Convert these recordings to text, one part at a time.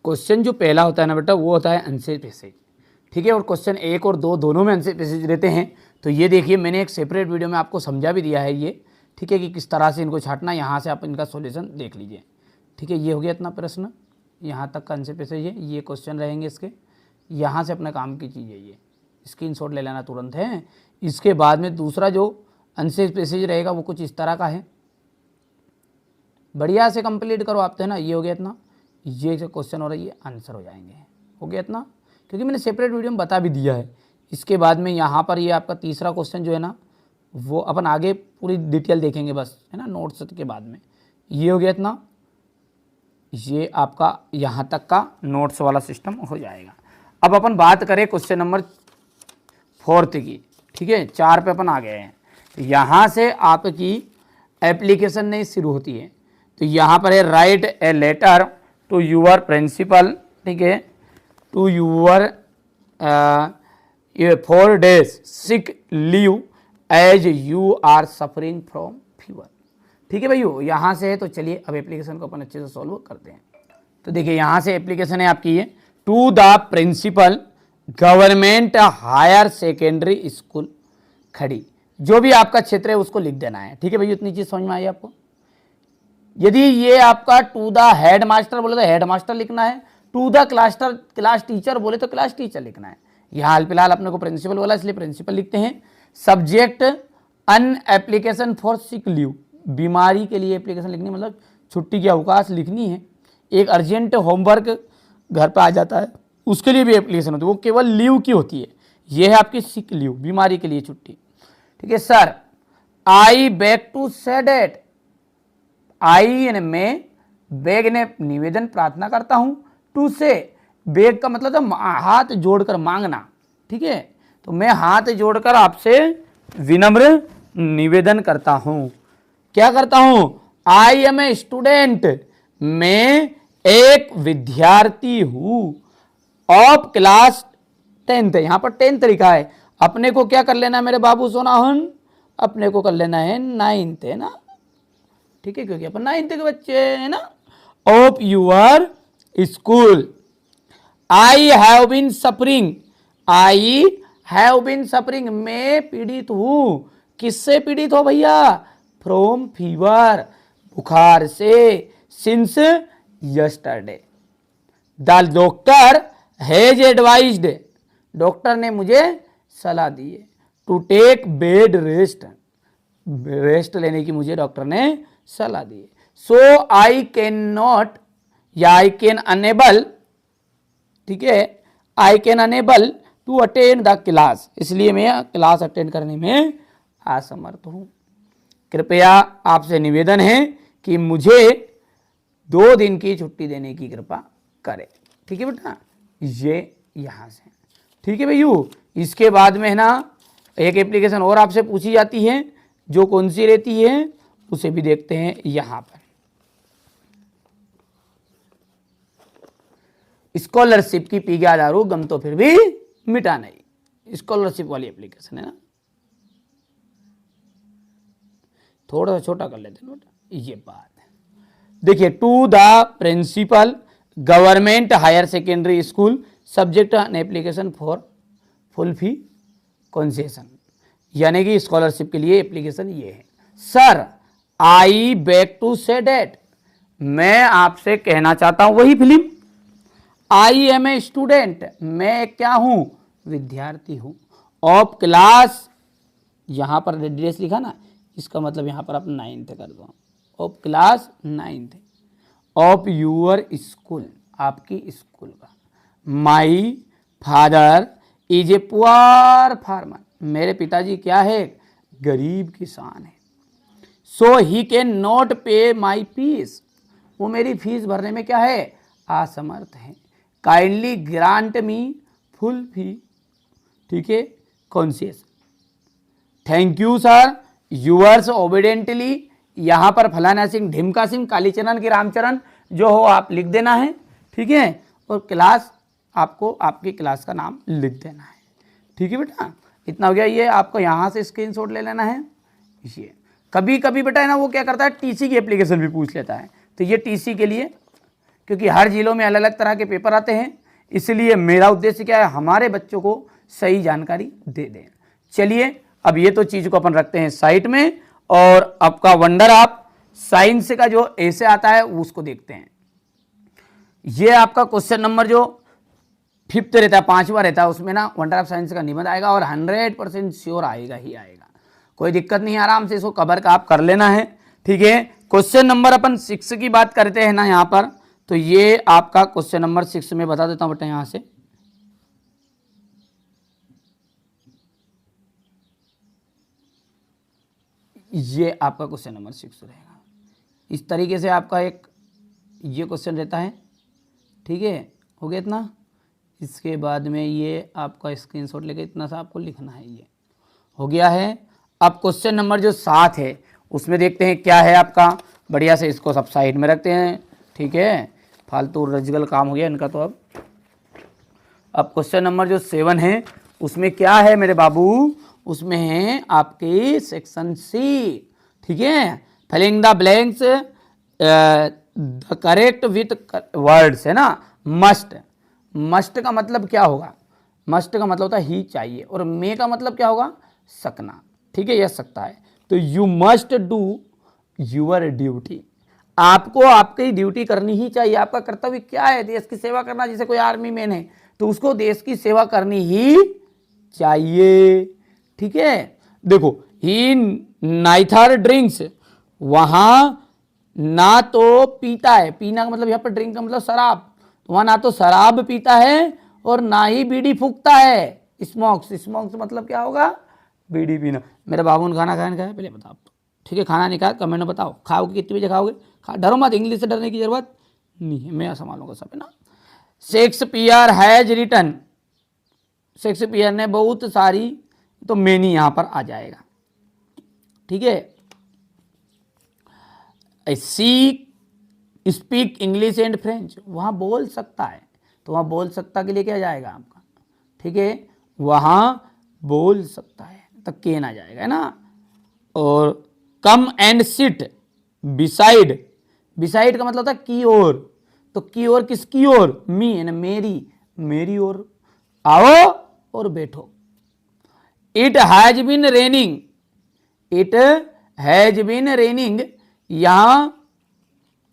Question जो पहला होता है ना बेटा वो होता है आंसर पैसेज, ठीक है, और क्वेश्चन 1 और 2 दोनों में आंसर पैसेज रहते हैं। तो ये देखिए मैंने एक सेपरेट वीडियो में आपको समझा भी दिया है ये, ठीक है, कि किस तरह से इनको छाटना, यहाँ से आप इनका सॉल्यूशन देख लीजिए, ठीक है। ये हो गया इतना प्रश्न, यहाँ तक का आंसर पैसेज है, ये क्वेश्चन रहेंगे इसके, यहाँ से अपने काम की चीज़ है, ये स्क्रीनशॉट ले लेना तुरंत है। इसके बाद में दूसरा जो आंसर पैसेज रहेगा वो कुछ इस तरह का है, बढ़िया से कंप्लीट करो आप, तो है ना। ये हो गया इतना, ये जो क्वेश्चन हो रहा है ये आंसर हो जाएंगे, हो गया इतना, क्योंकि मैंने सेपरेट वीडियो में बता भी दिया है। इसके बाद में यहाँ पर ये आपका तीसरा क्वेश्चन जो है ना वो अपन आगे पूरी डिटेल देखेंगे बस, है ना, नोट्स के बाद में। ये हो गया इतना, ये आपका यहाँ तक का नोट्स वाला सिस्टम हो जाएगा। अब अपन बात करें क्वेश्चन नंबर 4 की, ठीक है, 4 पे अपन आ गए हैं। यहाँ से आपकी एप्लीकेशन नहीं शुरू होती है, तो यहाँ पर है write a letter to your principal, ठीक है, to your 4 days sick leave as you are suffering from fever, ठीक है भाइयों। यहाँ से है, तो चलिए अब एप्लीकेशन को अपन अच्छे से सॉल्व करते हैं। तो देखिए यहाँ से एप्लीकेशन है आपकी, ये to the principal government higher secondary school खड़ी, जो भी आपका क्षेत्र है उसको लिख देना है, ठीक है भैया। इतनी चीज समझ में आई आपको। यदि ये आपका टू द हेड मास्टर बोले तो हेड मास्टर लिखना है, टू द क्लास टीचर बोले तो क्लास टीचर लिखना है। यहाँ हाल फिलहाल अपने को प्रिंसिपल बोला इसलिए प्रिंसिपल लिखते हैं। Subject an application for sick leave, बीमारी के लिए एप्लीकेशन लिखनी, मतलब छुट्टी की अवकाश लिखनी है। एक अर्जेंट होमवर्क घर पर आ जाता है उसके लिए भी एप्लीकेशन होती है, वो केवल लीव की होती है। ये है आपकी सिक लीव, बीमारी के लिए छुट्टी, ठीक है। Sir I beg to say date, आई यानी मैं, बेग ने निवेदन प्रार्थना करता हूं, टू से बेग का मतलब तो हाथ जोड़कर मांगना, ठीक है। तो मैं हाथ जोड़कर आपसे विनम्र निवेदन करता हूं, क्या करता हूं, आई एम ए स्टूडेंट, मैं एक विद्यार्थी हूं, ऑफ क्लास 10th, यहां पर 10th लिखा है, अपने को क्या कर लेना है मेरे बाबू सोनाहन, अपने को कर लेना है 9th, है ना, ठीक है, क्योंकि अपन 9th के बच्चे हैं ना। Of your school, I have been suffering, I have been suffering, मैं पीड़ित हूं, किससे पीड़ित हो भैया, फ्रॉम फीवर, बुखार से, since yesterday, the doctor has advised, doctor ने मुझे सलाह दी है, to take bed rest, rest लेने की मुझे डॉक्टर ने सलाह दी है। सो आई कैन नॉट या आई कैन अनेबल, ठीक है, I can unable to attend the class, इसलिए मैं क्लास अटेंड करने में असमर्थ हूं। कृपया आपसे निवेदन है कि मुझे 2 दिन की छुट्टी देने की कृपा करें, ठीक है बेटा। ये यहां से, ठीक है भैया। इसके बाद में है ना एक एप्लीकेशन और आपसे पूछी जाती है, जो कौन सी रहती है उसे भी देखते हैं। यहां पर स्कॉलरशिप की पी गया दारू, गम तो फिर भी मिटा नहीं, स्कॉलरशिप वाली एप्लीकेशन है ना, थोड़ा सा छोटा कर लेते हैं ये बात है। देखिए, to the principal government higher secondary school, subject an application for full fee concession, यानी कि स्कॉलरशिप के लिए एप्लीकेशन ये है। Sir I beg to say that, मैं आपसे कहना चाहता हूं वही film, I am a student, मैं क्या हूं, विद्यार्थी हूं, ऑफ क्लास, यहां पर एड्रेस लिखा ना, इसका मतलब यहां पर आप 9th कर दो, of class 9th, of your school, आपकी स्कूल का। My father is a poor farmer, मेरे पिताजी क्या है, गरीब किसान है। सो ही can not pay my fees, वो मेरी फीस भरने में क्या है, असमर्थ है। Kindly grant me full fee, ठीक है, conscious, thank you sir, yours obediently, यहां पर फलाना सिंह, ढिमका सिंह, कालीचरण की रामचरण जो हो आप लिख देना है, ठीक है, और क्लास आपको आपकी क्लास का नाम लिख देना है, ठीक है बेटा। इतना हो गया। ये आपको यहाँ से स्क्रीनशॉट ले लेना है। ये कभी कभी बेटा है ना वो क्या करता है, टीसी की एप्लीकेशन भी पूछ लेता है, तो ये टीसी के लिए क्योंकि हर जिलों में अलग अलग तरह के पेपर आते हैं, इसलिए मेरा उद्देश्य क्या है, हमारे बच्चों को सही जानकारी दे दें। चलिए अब ये तो चीज़ को अपन रखते हैं साइड में, और आपका वंडर आप साइंस का जो ऐसे आता है उसको देखते हैं। ये आपका क्वेश्चन नंबर जो 5th रहता है, 5वां रहता है, उसमें ना वंडर ऑफ साइंस का निबंध आएगा और 100% श्योर आएगा ही आएगा, कोई दिक्कत नहीं है, आराम से इसको कवर का आप कर लेना है। ठीक है, क्वेश्चन नंबर अपन 6 की बात करते हैं ना यहाँ पर, तो ये आपका क्वेश्चन नंबर 6 में बता देता हूँ बेटा, यहाँ से ये आपका क्वेश्चन नंबर 6 रहेगा। इस तरीके से आपका एक ये क्वेश्चन रहता है। ठीक है, हो गया इतना। इसके बाद में ये आपका स्क्रीनशॉट लेके इतना सा आपको लिखना है, ये हो गया है। अब क्वेश्चन नंबर जो 7 है उसमें देखते हैं क्या है आपका, बढ़िया से इसको सब साइड में रखते हैं। ठीक है, फालतू रजगल काम हो गया इनका। तो अब क्वेश्चन नंबर जो 7 है उसमें क्या है मेरे बाबू, उसमें है आपके सेक्शन सी। ठीक है, filling the blanks the correct with words है ना। मस्ट, मस्ट का मतलब क्या होगा, मस्ट का मतलब होता है ही चाहिए, और मे का मतलब क्या होगा, सकना। ठीक है, यह सकता है। तो you must do your duty, आपको आपकी ड्यूटी करनी ही चाहिए। आपका कर्तव्य क्या है, देश की सेवा करना। जैसे कोई आर्मी मैन है तो उसको देश की सेवा करनी ही चाहिए। ठीक है, देखो ही नाइथर ड्रिंक्स, वहां ना तो पीता है, पीना का मतलब यहाँ पर ड्रिंक का मतलब शराब, वहां ना तो शराब पीता है और ना ही बीड़ी फूकता है। स्मोक्स, स्मोक्स मतलब क्या होगा, बीड़ी पीना। मेरे बाबू ने खाना खाया नहीं खाया पहले बताओ। ठीक है, खाना नहीं खाया कमेंट में बताओ, खाओगे कितने बजे खाओगे, डरो मत, इंग्लिश से डरने की जरूरत नहीं है, मैं संभालूंगा सब है ना। शेक्सपियर हैज रिटन, शेक्सपियर ने बहुत सारी, तो मेनी यहां पर आ जाएगा। ठीक है, सी स्पीक इंग्लिश एंड फ्रेंच, वहां बोल सकता है, तो वहां बोल सकता के लिए क्या जाएगा आपका। ठीक है, वहां बोल सकता है तो केन आ जाएगा है ना। और come and sit beside, beside का मतलब होता है की ओर, तो की ओर किसकी ओर, मी है ना, मेरी, मेरी ओर आओ और बैठो। It has been raining, it has been raining, यहां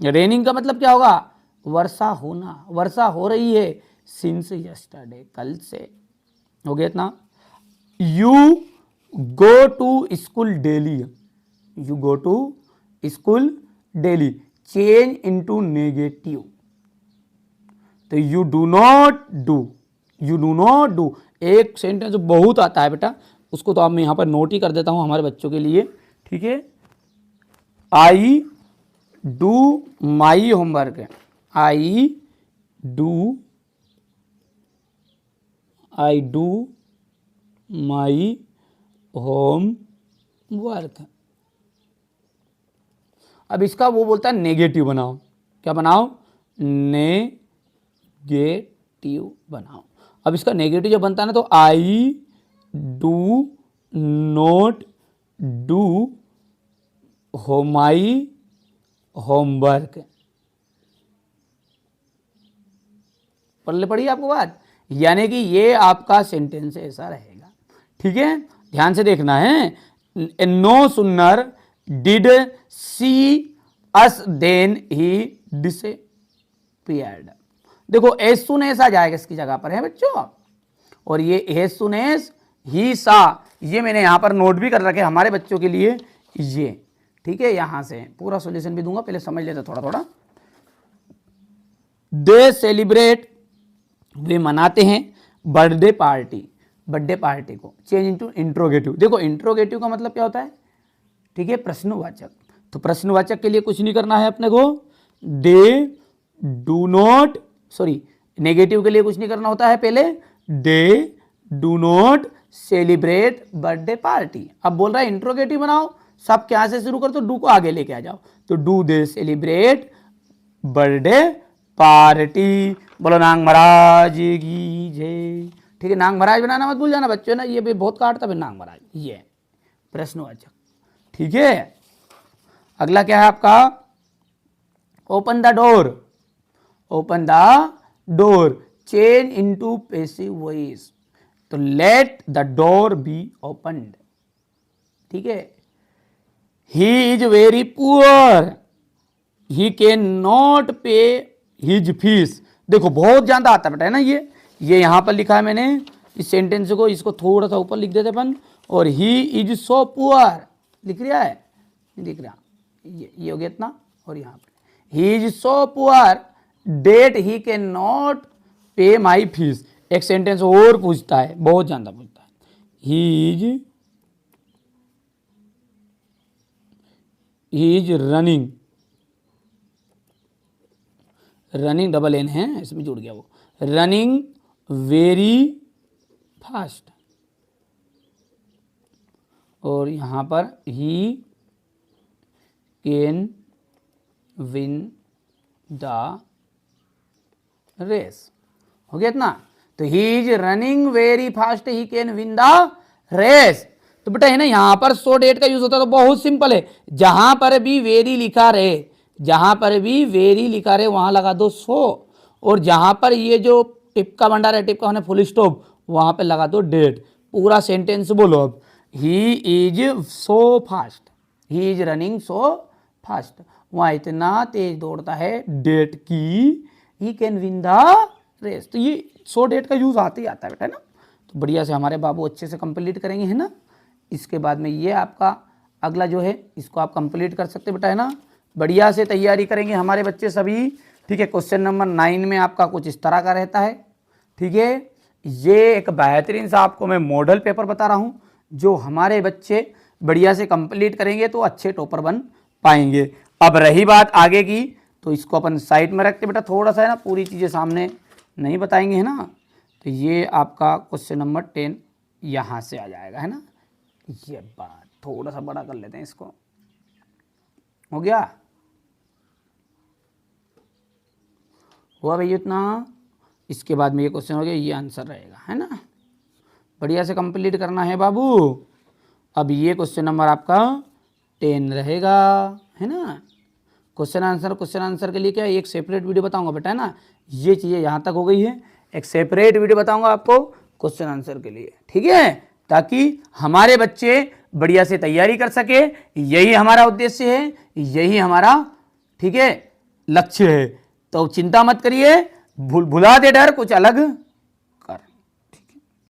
रेनिंग का मतलब क्या होगा, वर्षा होना, वर्षा हो रही है, सिंस यस्टरडे, कल से। हो गया इतना। You go to school daily, you go to school daily, change into negative, तो you do not do, you do not do. एक सेंटेंस बहुत आता है बेटा, उसको तो आप मैं यहां पर नोट ही कर देता हूं हमारे बच्चों के लिए। ठीक है, I do my homework, I do my home work. अब इसका वो बोलता है नेगेटिव बनाओ, क्या बनाओ, नेगेटिव बनाओ। अब इसका नेगेटिव जब बनता है ना, तो I do not do my homework, पढ़ पढ़िए आपको बात, यानी कि ये आपका सेंटेंस ऐसा रहेगा। ठीक है, ध्यान से देखना है। No sooner did see us than he disappeared, देखो एज सुन एस आ जाएगा इसकी जगह पर है बच्चों, और ये एज सुन एस ही सा, ये मैंने यहां पर नोट भी कर रखे हमारे बच्चों के लिए ये। ठीक है, यहां से पूरा सॉल्यूशन भी दूंगा, पहले समझ लेते थोड़ा थोड़ा। दे सेलिब्रेट, वे मनाते हैं बर्थडे पार्टी, बर्थडे पार्टी को चेंज इनटू इंट्रोगेटिव। देखो इंट्रोगेटिव का मतलब क्या होता है, ठीक है, प्रश्नवाचक, तो प्रश्नवाचक के लिए कुछ नहीं करना है अपने को, they do not, sorry negative के लिए कुछ नहीं करना होता है, पहले they do not celebrate birthday party. अब बोल रहा है इंट्रोगेटिव बनाओ, सब क्या से शुरू कर, तो डू को आगे लेके आ जाओ, तो do they celebrate birthday party. बोलो नांग महाराज की जय। ठीक है, नांग महाराज बनाना मत भूल जाना बच्चों ना, ये भी बहुत काटता है नांग महाराज, ये प्रश्नवाचक। ठीक है, अगला क्या है आपका, open the door, open the door, change into passive voice, तो let the door be opened. ठीक है, he is very poor, he can not pay his fees. देखो बहुत ज्यादा आता है बेटा, है ना। ये यहां पर लिखा है मैंने इस सेंटेंस को, इसको थोड़ा सा ऊपर लिख देते अपन, और ही इज सो पुअर लिख रहा है, नहीं दिख रहा, ये हो गया इतना, और यहाँ पर he is so poor that he can not pay my fees. एक सेंटेंस और पूछता है, बहुत ज्यादा पूछता है, he is running double n है इसमें जुड़ गया, वो रनिंग वेरी फास्ट, और यहां पर he can win the race. हो गया इतना, तो he is running very fast, he can win the race. तो बेटा है ना, यहां पर सो डेट का यूज होता है, तो बहुत सिंपल है, जहां पर भी वेरी लिखा रहे, जहां पर भी वेरी लिखा रहे वहां लगा दो सो, और जहां पर ये जो टिप का भंडार है, टिप का होने फुल स्टॉप, वहां पे लगा दो डेट। पूरा सेंटेंस बोलो अब, he is so fast, he is running so fast, वहां इतना तेज दौड़ता है डेट की, he can win the race. तो ये सो डेट का यूज आते ही आता है बेटा, है ना। तो बढ़िया से हमारे बाबू अच्छे से कंप्लीट करेंगे, है ना। इसके बाद में ये आपका अगला जो है इसको आप कंप्लीट कर सकते बेटा, है ना। बढ़िया से तैयारी करेंगे हमारे बच्चे सभी। ठीक है, क्वेश्चन नंबर 9 में आपका कुछ इस तरह का रहता है। ठीक है, ये एक बेहतरीन सा आपको मैं मॉडल पेपर बता रहा हूँ, जो हमारे बच्चे बढ़िया से कंप्लीट करेंगे तो अच्छे टॉपर बन पाएंगे। अब रही बात आगे की, तो इसको अपन साइड में रखते बेटा, थोड़ा सा है ना, पूरी चीज़ें सामने नहीं बताएंगे, है ना। तो ये आपका क्वेश्चन नंबर 10 यहाँ से आ जाएगा, है ना। ये बात थोड़ा सा बड़ा कर लेते हैं इसको, हो गया, हुआ भैया इतना। इसके बाद में ये क्वेश्चन हो गया, ये आंसर रहेगा, है ना। बढ़िया से कंप्लीट करना है बाबू। अब ये क्वेश्चन नंबर आपका 10 रहेगा, है ना। क्वेश्चन आंसर के लिए क्या एक सेपरेट वीडियो बताऊंगा बेटा, है ना। ये चीज़ें यहाँ तक हो गई है, एक सेपरेट वीडियो बताऊंगा आपको क्वेश्चन आंसर के लिए, ठीक है, ताकि हमारे बच्चे बढ़िया से तैयारी कर सके। यही हमारा उद्देश्य है, यही हमारा, ठीक है, लक्ष्य है। तो चिंता मत करिए, भुला दे डर, कुछ अलग